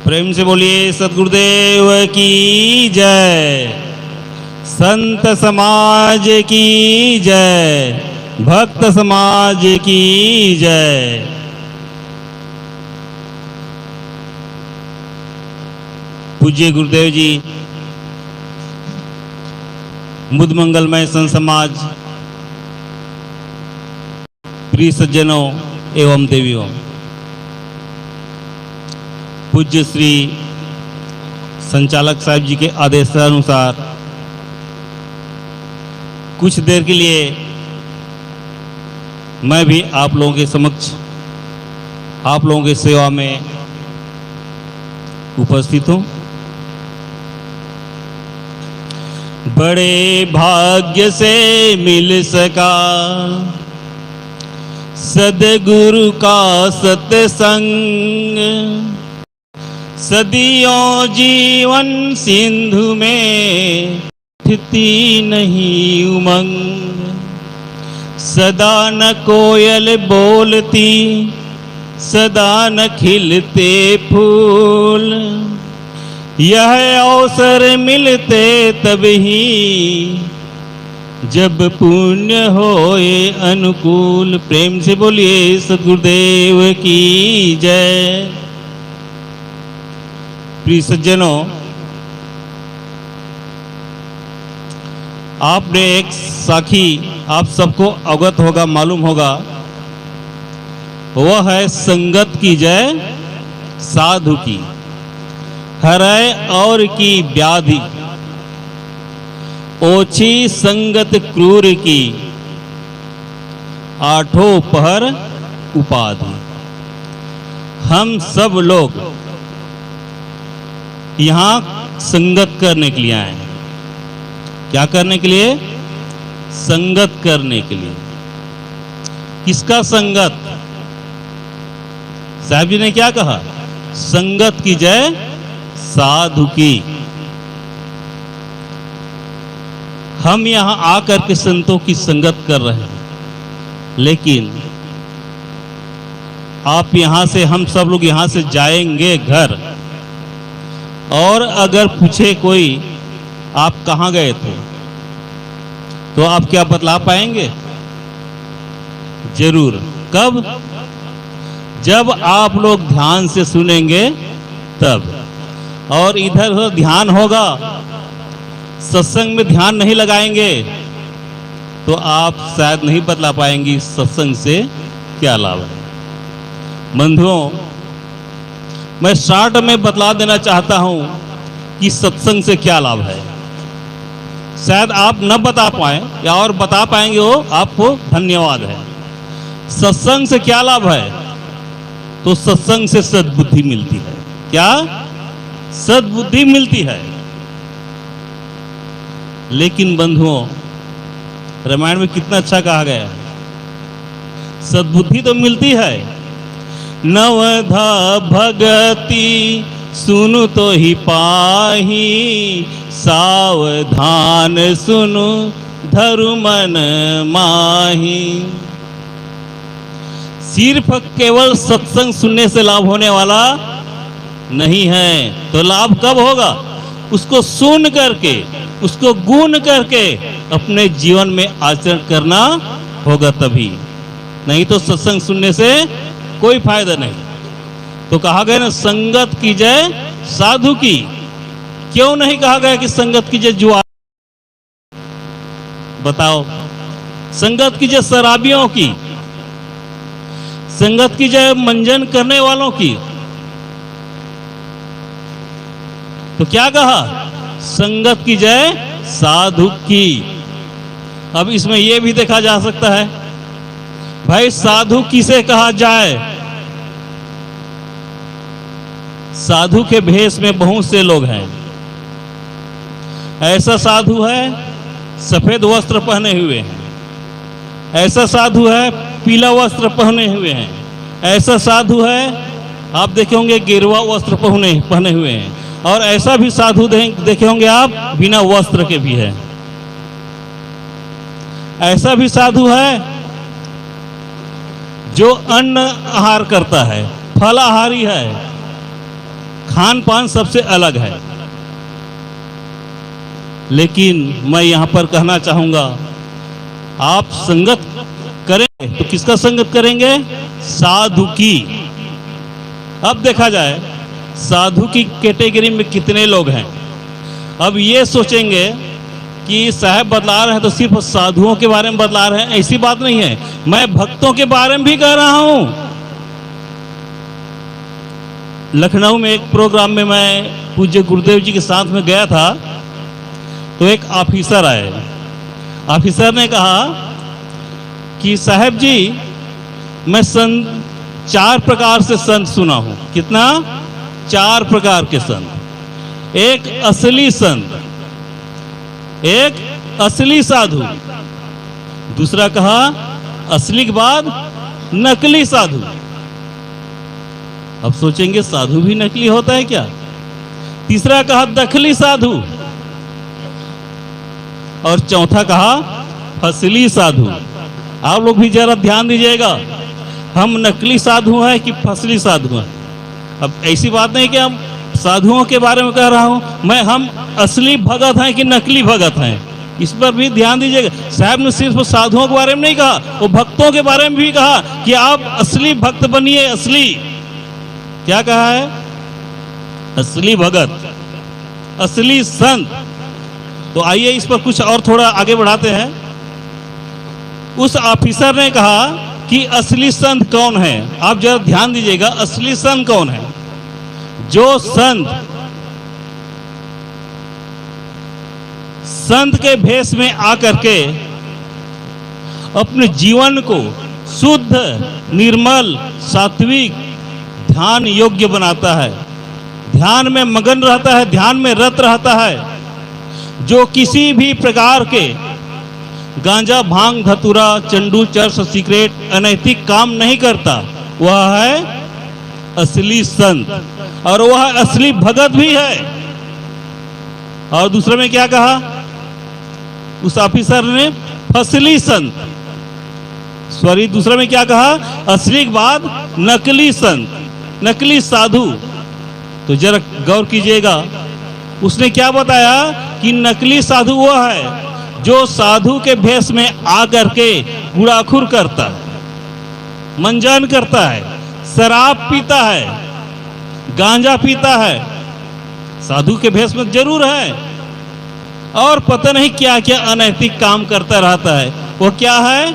प्रेम से बोलिए सद्गुरुदेव की जय, संत समाज की जय, भक्त समाज की जय। पूज्य गुरुदेव जी, मुद मंगलमय संत समाज, प्रिय सज्जनों एवं देवियों, पूज्य श्री संचालक साहब जी के आदेशानुसार कुछ देर के लिए मैं भी आप लोगों के समक्ष, आप लोगों की सेवा में उपस्थित हूँ। बड़े भाग्य से मिल सका सद्गुरु का सत्संग, सदियों जीवन सिंधु में थी नहीं उमंग। सदा न कोयल बोलती, सदा न खिलते फूल, यह अवसर मिलते तब ही जब पुण्य होए अनुकूल। प्रेम से बोलिए सद्गुरुदेव की जय। प्रिय सज्जनों, आपने एक साखी आप सबको अवगत होगा, मालूम होगा, वह है संगत की जय साधु की, हरै और की व्याधि, ओछी संगत क्रूर की, आठों पहर उपाधि। हम सब लोग यहाँ संगत करने के लिए आए हैं। क्या करने के लिए? संगत करने के लिए। किसका संगत? साहब जी ने क्या कहा? संगत की जय साधु की। हम यहां आकर के संतों की संगत कर रहे हैं, लेकिन आप यहां से, हम सब लोग यहां से जाएंगे घर, और अगर पूछे कोई आप कहां गए थे, तो आप क्या बतला पाएंगे? जरूर। कब? जब आप लोग ध्यान से सुनेंगे तब। और इधर उधर ध्यान होगा, सत्संग में ध्यान नहीं लगाएंगे, तो आप शायद नहीं बतला पाएंगे सत्संग से क्या लाभ है। बंधुओं, मैं शॉर्ट में बतला देना चाहता हूं कि सत्संग से क्या लाभ है। शायद आप न बता पाए, या और बता पाएंगे वो आपको धन्यवाद है। सत्संग से क्या लाभ है? तो सत्संग से सद्बुद्धि मिलती है। क्या? सद्बुद्धि मिलती है। लेकिन बंधुओं, रामायण में कितना अच्छा कहा गया है, सद्बुद्धि तो मिलती है। नवधा भगति सुनु तो ही पाही, सावधान सुनु धरु मन माही। सिर्फ केवल सत्संग सुनने से लाभ होने वाला नहीं है। तो लाभ कब होगा? उसको सुन करके, उसको गुण करके अपने जीवन में आचरण करना होगा तभी। नहीं तो सत्संग सुनने से कोई फायदा नहीं। तो कहा गया ना, संगत की जय साधु की। क्यों नहीं कहा गया कि संगत की जय जुआ? बताओ। संगत की जय शराबियों की, संगत की जय मंजन करने वालों की। तो क्या कहा? संगत की जय साधु की। अब इसमें यह भी देखा जा सकता है, भाई साधु किसे कहा जाए? साधु के भेष में बहुत से लोग हैं। ऐसा साधु है सफेद वस्त्र पहने हुए हैं, ऐसा साधु है पीला वस्त्र पहने हुए हैं, ऐसा साधु है आप देखे होंगे गेरुआ वस्त्र पहने हुए हैं, और ऐसा भी साधु देखे होंगे आप बिना वस्त्र के भी है। ऐसा भी साधु है जो अन्न आहार करता है, फलाहारी है, खान पान सबसे अलग है। लेकिन मैं यहां पर कहना चाहूंगा, आप संगत करेंगे तो किसका संगत करेंगे? साधु की। अब देखा जाए साधु की कैटेगरी में कितने लोग हैं। अब ये सोचेंगे कि साहब बतला रहे हैं तो सिर्फ साधुओं के बारे में बतला रहे हैं, ऐसी बात नहीं है। मैं भक्तों के बारे में भी कह रहा हूं। लखनऊ में एक प्रोग्राम में मैं पूज्य गुरुदेव जी के साथ में गया था, तो एक ऑफिसर आए। ऑफिसर ने कहा कि साहब जी, मैं संत 4 प्रकार से संत सुना हूं। कितना? 4 प्रकार के संत। एक असली संत, एक असली साधु, दूसरा कहा असली के बाद नकली साधु। अब सोचेंगे साधु भी नकली होता है क्या? तीसरा कहा दखली साधु, और चौथा कहा फसली साधु। आप लोग भी जरा ध्यान दीजिएगा, हम नकली साधु हैं कि फसली साधु हैं। अब ऐसी बात नहीं कि हम साधुओं के बारे में कह रहा हूं, हम असली भगत हैं कि नकली भगत हैं, इस पर भी ध्यान दीजिएगा। साहब ने सिर्फ साधुओं के बारे में नहीं कहा, वो भक्तों के बारे में भी कहा कि आप असली भक्त बनिए। असली क्या कहा है? असली भगत, असली संत। तो आइए इस पर कुछ और थोड़ा आगे बढ़ाते हैं। उस ऑफिसर ने कहा कि असली संत कौन है? आप जरा ध्यान दीजिएगा, असली संत कौन है? जो संत के भेष में आकर के अपने जीवन को शुद्ध, निर्मल, सात्विक, ध्यान योग्य बनाता है, ध्यान में मगन रहता है, ध्यान में रत रहता है, जो किसी भी प्रकार के गांजा, भांग, धतूरा, चंडू, चरस, सिगरेट, अनैतिक काम नहीं करता, वह है असली संत, और वह असली भगत भी है। और दूसरे में क्या कहा उस ऑफिसर ने? फसली संत। सॉरी, दूसरे में क्या कहा? असली के बाद नकली संत, नकली साधु। तो जरा गौर कीजिएगा, उसने क्या बताया कि नकली साधु वह है जो साधु के भेष में आकर के गुड़ाखुर करता है, मंजन करता है, शराब पीता है, गांजा पीता है, साधु के भेष में जरूर है, और पता नहीं क्या क्या अनैतिक काम करता रहता है। वो क्या है?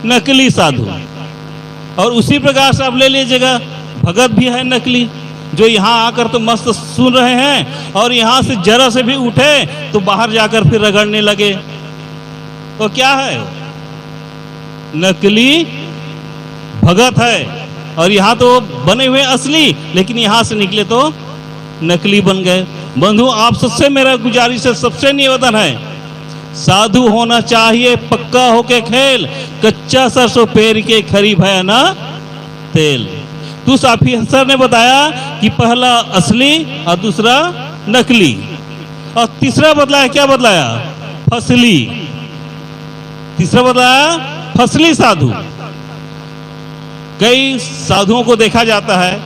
नकली साधु। और उसी प्रकार से आप ले लीजिएगा, भगत भी है नकली, जो यहाँ आकर तो मस्त सुन रहे हैं और यहाँ से जरा से भी उठे तो बाहर जाकर फिर रगड़ने लगे। तो क्या है? नकली भगत है। और यहाँ तो बने हुए असली, लेकिन यहाँ से निकले तो नकली बन गए। बंधु, आप सबसे मेरा गुजारिश है, सबसे निवेदन है, साधु होना चाहिए पक्का होके खेल, कच्चा सरसों पेर के खरी भया ना तेल। तो उस ऑफिसर ने बताया कि पहला असली और दूसरा नकली, और तीसरा बदलाया, क्या बदलाया? फसली। तीसरा बदलाया फसली साधु। कई साधुओं को देखा जाता है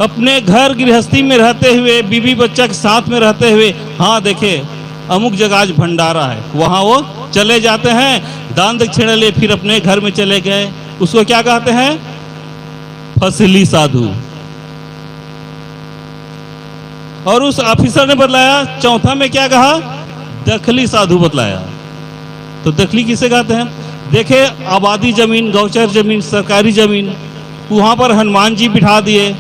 अपने घर गृहस्थी में रहते हुए, बीवी बच्चा के साथ में रहते हुए, हाँ देखे अमुक जगह आज भंडारा है, वहां वो चले जाते हैं, दान दक्षिणा ले फिर अपने घर में चले गए। उसको क्या कहते हैं? फसली साधु। और उस ऑफिसर ने बतलाया, चौथा में क्या कहा? दखली साधु बतलाया। तो दखली किसे कहते हैं? देखे आबादी जमीन, गौचर जमीन, सरकारी जमीन, वहां पर हनुमान जी बिठा दिए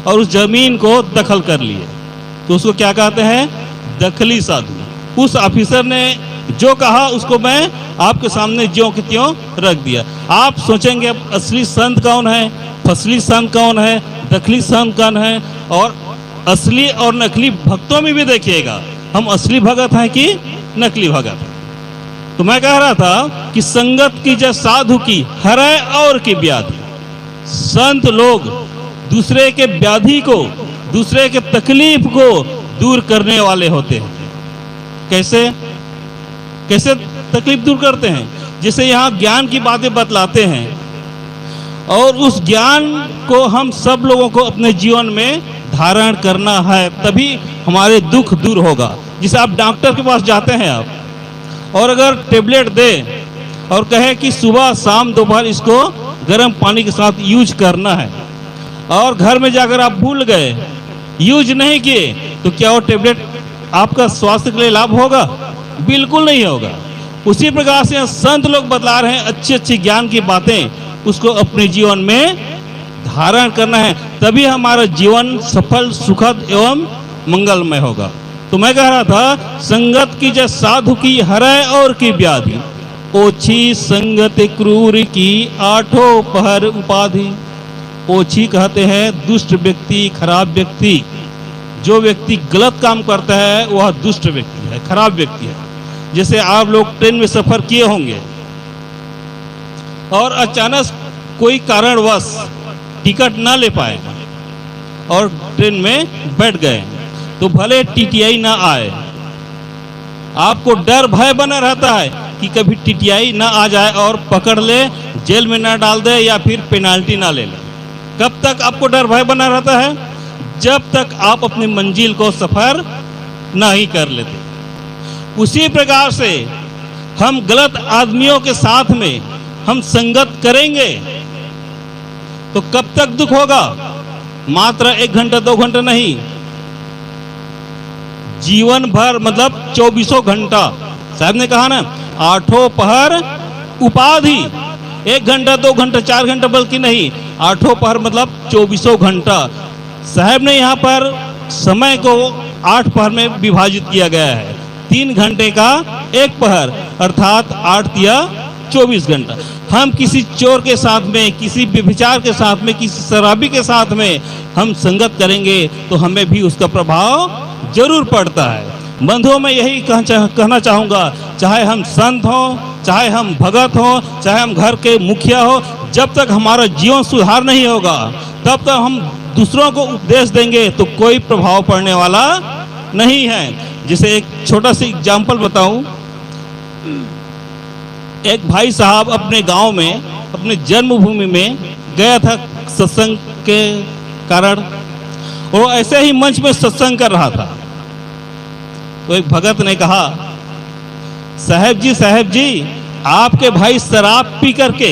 और उस जमीन को दखल कर लिए, तो उसको क्या कहते हैं? दखली साधु। उस ऑफिसर ने जो कहा उसको मैं आपके सामने ज्यों के त्यों रख दिया। आप सोचेंगे अब असली संत कौन है, फसली संत कौन है, दखली संत कौन है? और असली और नकली भक्तों में भी देखिएगा, हम असली भगत हैं कि नकली भगत हैं। तो मैं कह रहा था कि संगत की जय साधु की हरै और की व्याधि। संत लोग दूसरे के व्याधि को, दूसरे के तकलीफ को दूर करने वाले होते हैं। कैसे कैसे तकलीफ दूर करते हैं? जैसे यहाँ ज्ञान की बातें बतलाते हैं, और उस ज्ञान को हम सब लोगों को अपने जीवन में धारण करना है, तभी हमारे दुख दूर होगा। जैसे आप डॉक्टर के पास जाते हैं आप, और अगर टेबलेट दे और कहे कि सुबह शाम दोपहर इसको गर्म पानी के साथ यूज करना है, और घर में जाकर आप भूल गए, यूज नहीं किए, तो क्या वो टेबलेट आपका स्वास्थ्य के लिए लाभ होगा? बिल्कुल नहीं होगा। उसी प्रकार से संत लोग बतला रहे हैं अच्छी अच्छी ज्ञान की बातें, उसको अपने जीवन में धारण करना है, तभी हमारा जीवन सफल, सुखद एवं मंगलमय होगा। तो मैं कह रहा था, संगत की जय साधु की हरै और की व्याधि, ओछी संगत क्रूर की आठों पहर उपाधि। ओछी कहते हैं दुष्ट व्यक्ति, खराब व्यक्ति। जो व्यक्ति गलत काम करता है वह दुष्ट व्यक्ति है, खराब व्यक्ति है। जैसे आप लोग ट्रेन में सफर किए होंगे और अचानक कोई कारणवश टिकट ना ले पाए और ट्रेन में बैठ गए, तो भले टीटीआई ना आए, आपको डर भय बना रहता है कि कभी टीटीआई ना आ जाए और पकड़ ले, जेल में ना डाल दे या फिर पेनाल्टी ना ले ले। कब तक आपको डर भय बना रहता है? जब तक आप अपनी मंजिल को सफर नहीं कर लेते। उसी प्रकार से हम गलत आदमियों के साथ में हम संगत करेंगे तो कब तक दुख होगा? मात्र 1 घंटा 2 घंटा नहीं, जीवन भर, मतलब 24 घंटा। साहब ने कहा ना, आठों पहर उपाधि। 1 घंटा 2 घंटा 4 घंटा बल्कि नहीं, आठों पहर मतलब 24 घंटा। साहब ने यहाँ पर समय को 8 पहर में विभाजित किया गया है। 3 घंटे का 1 पहर, अर्थात 8 या 24 घंटा। हम किसी चोर के साथ में, किसी व्यभिचार के साथ में, किसी शराबी के साथ में हम संगत करेंगे तो हमें भी उसका प्रभाव जरूर पड़ता है। बंधुओं, मैं यही कहना चाहूँगा, चाहे हम संत हों, चाहे हम भगत हों, चाहे हम घर के मुखिया हो, जब तक हमारा जीवन सुधार नहीं होगा तब तक हम दूसरों को उपदेश देंगे तो कोई प्रभाव पड़ने वाला नहीं है। जैसे एक छोटा सा एग्जाम्पल बताऊं, एक भाई साहब अपने गांव में, अपने जन्मभूमि में गया था सत्संग के कारण। वो ऐसे ही मंच में सत्संग कर रहा था, तो एक भगत ने कहा, साहब जी आपके भाई शराब पी करके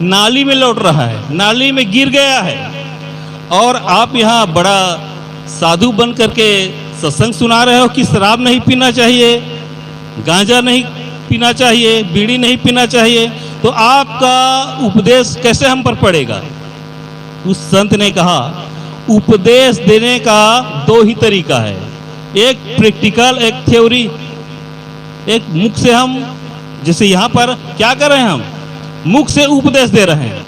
नाली में लौट रहा है, नाली में गिर गया है, और आप यहाँ बड़ा साधु बन करके सत्संग सुना रहे हो कि शराब नहीं पीना चाहिए, गांजा नहीं पीना चाहिए, बीड़ी नहीं पीना चाहिए, तो आपका उपदेश कैसे हम पर पड़ेगा? उस संत ने कहा, उपदेश देने का 2 ही तरीका है, एक प्रैक्टिकल, एक थ्योरी। एक मुख से हम, जैसे यहाँ पर क्या कर रहे हैं, हम मुख से उपदेश दे रहे हैं।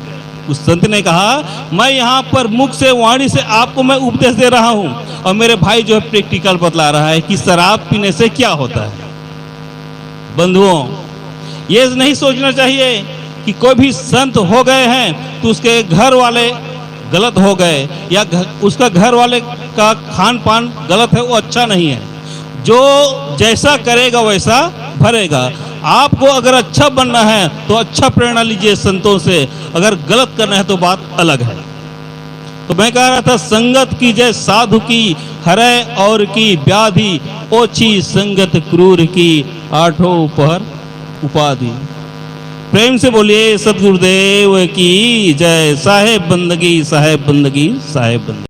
उस संत ने कहा, मैं यहाँ पर मुख से, वाणी से आपको मैं उपदेश दे रहा हूँ, और मेरे भाई जो है प्रैक्टिकल बतला रहा है कि शराब पीने से क्या होता है। बंधुओं, ये नहीं सोचना चाहिए कि कोई भी संत हो गए हैं तो उसके घर वाले गलत हो गए, या उसका घर वाले का खान पान गलत है, वो अच्छा नहीं है। जो जैसा करेगा वैसा भरेगा। आपको अगर अच्छा बनना है तो अच्छा प्रेरणा लीजिए संतों से, अगर गलत करना है तो बात अलग है। तो मैं कह रहा था, संगत की जय साधु की हरै और की व्याधि, ओछी संगत क्रूर की आठों पहर उपाधि। प्रेम से बोलिए सतगुरुदेव की जय। साहेब बंदगी, साहेब बंदगी, साहेब बंदगी।